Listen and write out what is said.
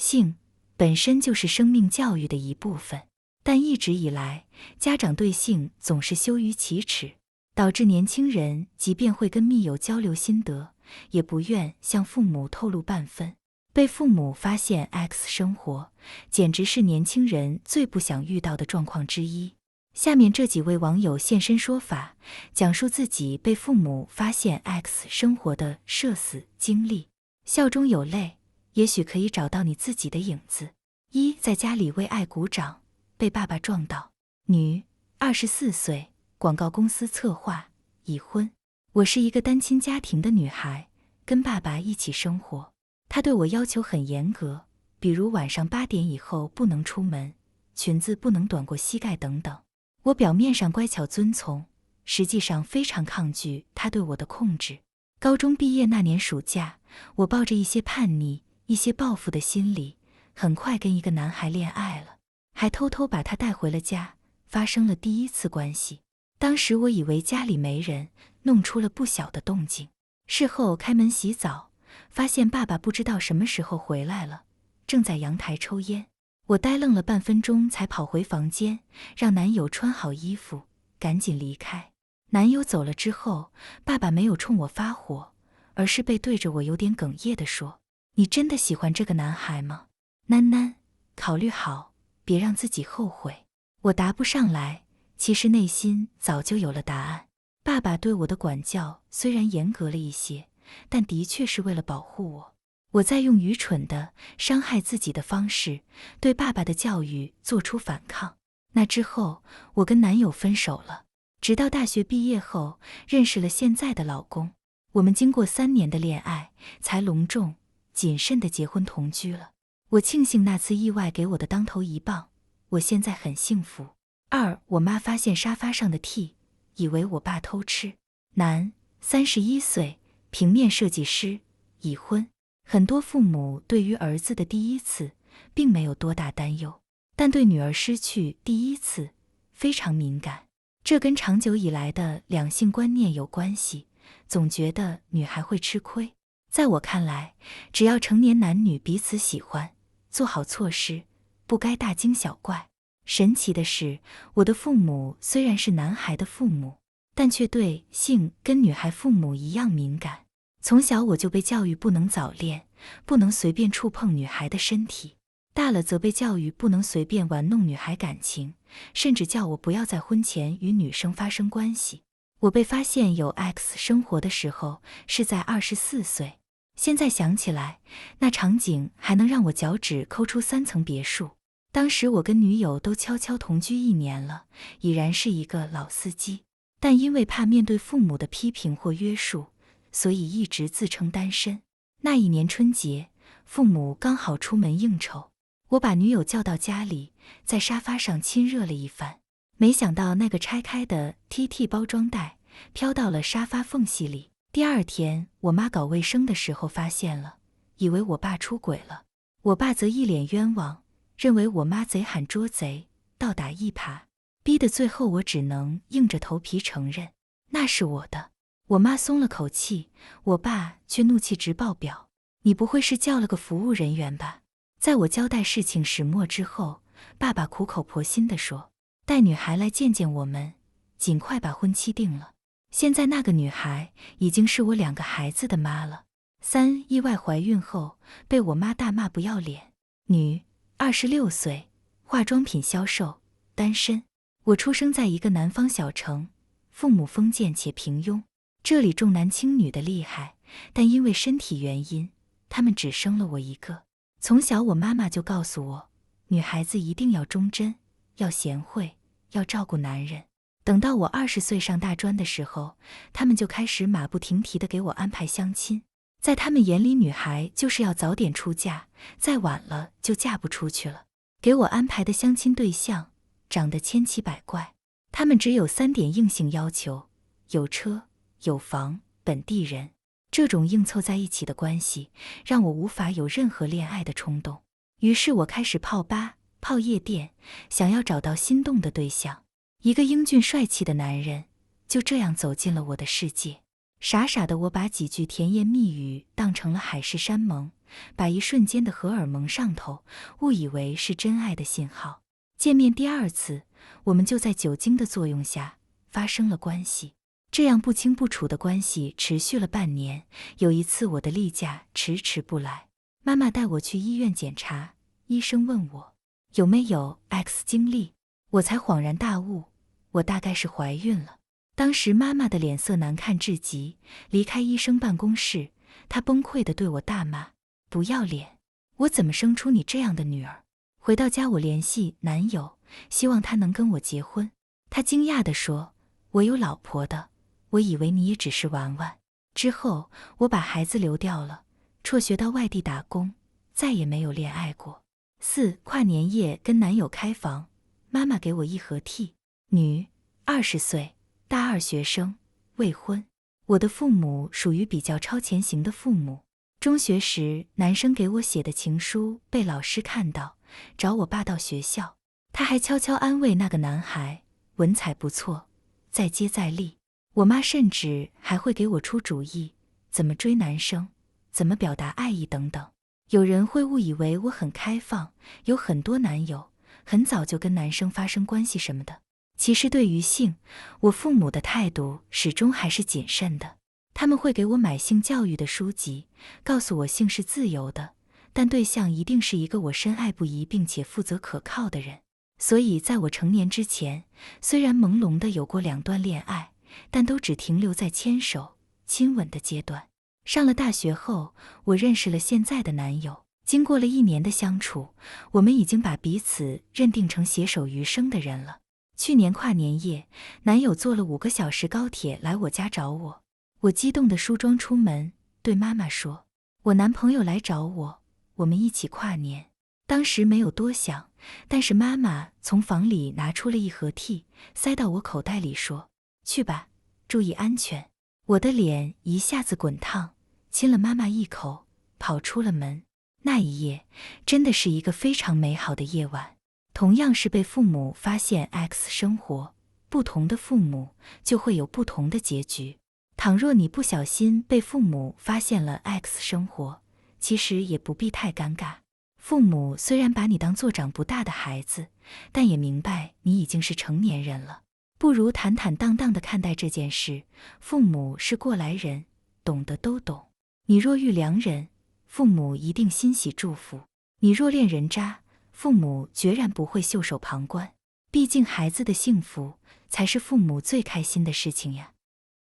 性本身就是生命教育的一部分，但一直以来，家长对性总是羞于启齿，导致年轻人即便会跟密友交流心得，也不愿向父母透露半分。被父母发现 X 生活，简直是年轻人最不想遇到的状况之一。下面这几位网友现身说法，讲述自己被父母发现 X 生活的社死经历，笑中有泪，也许可以找到你自己的影子。一，在家里为爱鼓掌，被爸爸撞到。女，24岁，广告公司策划，已婚。我是一个单亲家庭的女孩，跟爸爸一起生活。他对我要求很严格，比如晚上8点以后不能出门，裙子不能短过膝盖等等。我表面上乖巧遵从，实际上非常抗拒他对我的控制。高中毕业那年暑假，我抱着一些叛逆、一些报复的心理，很快跟一个男孩恋爱了，还偷偷把他带回了家，发生了第一次关系。当时我以为家里没人，弄出了不小的动静。事后开门洗澡，发现爸爸不知道什么时候回来了，正在阳台抽烟。我呆愣了半分钟才跑回房间，让男友穿好衣服，赶紧离开。男友走了之后，爸爸没有冲我发火，而是背对着我有点哽咽地说：“你真的喜欢这个男孩吗？囡囡，考虑好，别让自己后悔。”我答不上来，其实内心早就有了答案。爸爸对我的管教虽然严格了一些，但的确是为了保护我。我在用愚蠢的、伤害自己的方式，对爸爸的教育做出反抗。那之后，我跟男友分手了。直到大学毕业后，认识了现在的老公。我们经过3年的恋爱，才隆重、谨慎的结婚同居了。我庆幸那次意外给我的当头一棒，我现在很幸福。2，我妈发现沙发上的 T， 以为我爸偷吃。男，31岁，平面设计师，已婚。很多父母对于儿子的第一次并没有多大担忧，但对女儿失去第一次非常敏感。这跟长久以来的两性观念有关系，总觉得女孩会吃亏。在我看来，只要成年男女彼此喜欢，做好措施，不该大惊小怪。神奇的是，我的父母虽然是男孩的父母，但却对性跟女孩父母一样敏感。从小我就被教育不能早恋，不能随便触碰女孩的身体，大了则被教育不能随便玩弄女孩感情，甚至叫我不要在婚前与女生发生关系。我被发现有 X 生活的时候是在24岁，现在想起来，那场景还能让我脚趾抠出3层别墅。当时我跟女友都悄悄同居1年了，已然是一个老司机，但因为怕面对父母的批评或约束，所以一直自称单身。那一年春节，父母刚好出门应酬，我把女友叫到家里，在沙发上亲热了一番。没想到那个拆开的 TT 包装袋飘到了沙发缝隙里。第2天，我妈搞卫生的时候发现了，以为我爸出轨了。我爸则一脸冤枉，认为我妈贼喊捉贼，倒打一耙，逼得最后我只能硬着头皮承认，那是我的。我妈松了口气，我爸却怒气值爆表。你不会是叫了个服务人员吧？在我交代事情始末之后，爸爸苦口婆心地说，带女孩来见见我们，尽快把婚期定了。现在那个女孩已经是我2个孩子的妈了。3，意外怀孕后被我妈大骂不要脸。女，26岁，化妆品销售，单身。我出生在一个南方小城，父母封建且平庸，这里重男轻女的厉害，但因为身体原因，他们只生了我一个。从小我妈妈就告诉我，女孩子一定要忠贞，要贤惠，要照顾男人。等到我20岁上大专的时候，他们就开始马不停蹄地给我安排相亲。在他们眼里，女孩就是要早点出嫁，再晚了就嫁不出去了。给我安排的相亲对象长得千奇百怪，他们只有3点硬性要求：有车、有房、本地人。这种硬凑在一起的关系，让我无法有任何恋爱的冲动。于是我开始泡吧、泡夜店，想要找到心动的对象。一个英俊帅气的男人就这样走进了我的世界。傻傻的我把几句甜言蜜语当成了海誓山盟，把一瞬间的荷尔蒙上头误以为是真爱的信号。见面第二次，我们就在酒精的作用下发生了关系。这样不清不楚的关系持续了半年。有一次我的例假迟迟不来，妈妈带我去医院检查，医生问我有没有 X 经历，我才恍然大悟，我大概是怀孕了。当时妈妈的脸色难看至极，离开医生办公室，她崩溃地对我大骂：不要脸，我怎么生出你这样的女儿？回到家我联系男友，希望他能跟我结婚。他惊讶地说：我有老婆的，我以为你也只是玩玩。之后我把孩子留掉了，辍学到外地打工，再也没有恋爱过。4. 跨年夜跟男友开房，妈妈给我一盒 T， 女，20岁，大2学生，未婚。我的父母属于比较超前型的父母。中学时男生给我写的情书被老师看到，找我爸到学校，他还悄悄安慰那个男孩，文采不错，再接再厉。我妈甚至还会给我出主意，怎么追男生，怎么表达爱意等等。有人会误以为我很开放，有很多男友，很早就跟男生发生关系什么的。其实对于性，我父母的态度始终还是谨慎的。他们会给我买性教育的书籍，告诉我性是自由的，但对象一定是一个我深爱不疑并且负责可靠的人。所以在我成年之前，虽然朦胧的有过2段恋爱，但都只停留在牵手、亲吻的阶段。上了大学后，我认识了现在的男友，经过了1年的相处，我们已经把彼此认定成携手余生的人了。去年跨年夜，男友坐了5个小时高铁来我家找我，我激动地梳妆出门，对妈妈说，我男朋友来找我，我们一起跨年。当时没有多想，但是妈妈从房里拿出了一盒 T， 塞到我口袋里说，去吧，注意安全。我的脸一下子滚烫，亲了妈妈一口，跑出了门。那一夜真的是一个非常美好的夜晚。同样是被父母发现 X 生活，不同的父母就会有不同的结局。倘若你不小心被父母发现了 X 生活，其实也不必太尴尬。父母虽然把你当作长不大的孩子，但也明白你已经是成年人了。不如坦坦荡荡地看待这件事，父母是过来人，懂得都懂。你若遇良人，父母一定欣喜祝福；你若恋人渣，父母决然不会袖手旁观。毕竟孩子的幸福才是父母最开心的事情呀。